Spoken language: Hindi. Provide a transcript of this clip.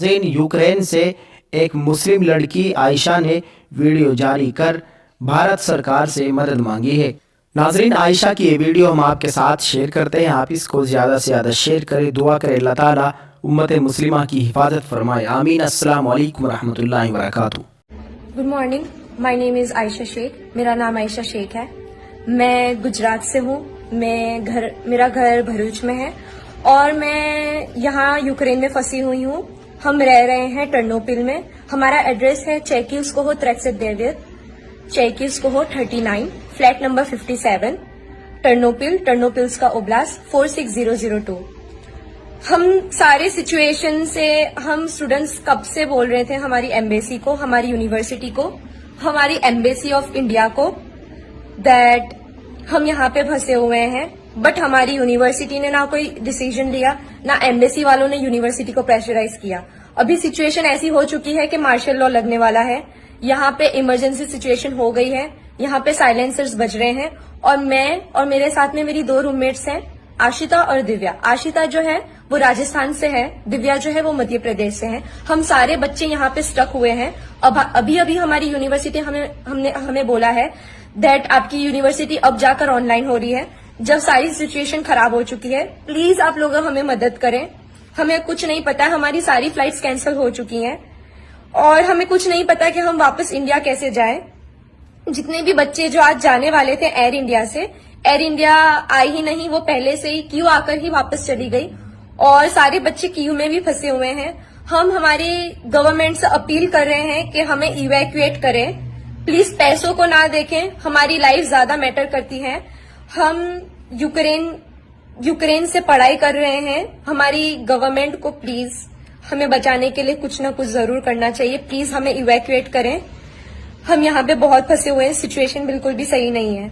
यूक्रेन से एक मुस्लिम लड़की आयशा ने वीडियो जारी कर भारत सरकार से मदद मांगी है। नाजरीन, आयशा की ये वीडियो हम आपके साथ शेयर करते हैं। आप इसको ज़्यादा से ज़्यादा शेयर करें। दुआ करें अल्लाह ताला उम्मत मुस्लिमा की हिफाजत फरमाए। आमीन। अस्सलाम वालेकुम रहमतुल्लाहि व बरकातुहू। Good morning, my name is Ayesha Shaikh. मेरा नाम आयशा शेख है। मैं गुजरात से हूँ। मेरा घर भरूच में है और मैं यहाँ यूक्रेन में फंसी हुई हूँ। हम रह रहे हैं टर्नोपिल में। हमारा एड्रेस है चेकिवस्कोहो त्रेक्सेदेविर, चेकिवस्कोहो 39, फ्लैट नंबर 57, टर्नोपिल्स का ओब्लास्ट 46002। हम सारे सिचुएशन से हम स्टूडेंट्स कब से बोल रहे थे हमारी एम्बेसी को, हमारी यूनिवर्सिटी को, हमारी एम्बेसी ऑफ इंडिया को दैट हम यहाँ पे फंसे हुए हैं। बट हमारी यूनिवर्सिटी ने ना कोई डिसीजन लिया, ना एम्बेसी वालों ने यूनिवर्सिटी को प्रेशराइज किया। अभी सिचुएशन ऐसी हो चुकी है कि मार्शल लॉ लगने वाला है। यहाँ पे इमरजेंसी सिचुएशन हो गई है। यहाँ पे साइलेंसर्स बज रहे हैं और मैं और मेरे साथ में मेरी 2 रूममेट्स हैं, आशिता और दिव्या। आशिता जो है वो राजस्थान से है, दिव्या जो है वो मध्य प्रदेश से है। हम सारे बच्चे यहाँ पे स्टक हुए हैं। अब अभी हमारी यूनिवर्सिटी हमें बोला है दैट आपकी यूनिवर्सिटी अब जाकर ऑनलाइन हो रही है। जब सारी सिचुएशन खराब हो चुकी है, प्लीज आप लोग हमें मदद करें। हमें कुछ नहीं पता, हमारी सारी फ्लाइट्स कैंसिल हो चुकी हैं और हमें कुछ नहीं पता कि हम वापस इंडिया कैसे जाएं। जितने भी बच्चे जो आज जाने वाले थे एयर इंडिया से, एयर इंडिया आई ही नहीं, वो पहले से ही क्यू आकर ही वापस चली गई और सारे बच्चे क्यू में भी फंसे हुए हैं। हम हमारी गवर्नमेंट से अपील कर रहे हैं कि हमें इवैक्यूएट करें। प्लीज पैसों को ना देखें, हमारी लाइफ ज्यादा मैटर करती है। हम यूक्रेन से पढ़ाई कर रहे हैं। हमारी गवर्नमेंट को प्लीज हमें बचाने के लिए कुछ ना कुछ जरूर करना चाहिए। प्लीज हमें इवैक्यूएट करें। हम यहाँ पे बहुत फंसे हुए हैं, सिचुएशन बिल्कुल भी सही नहीं है।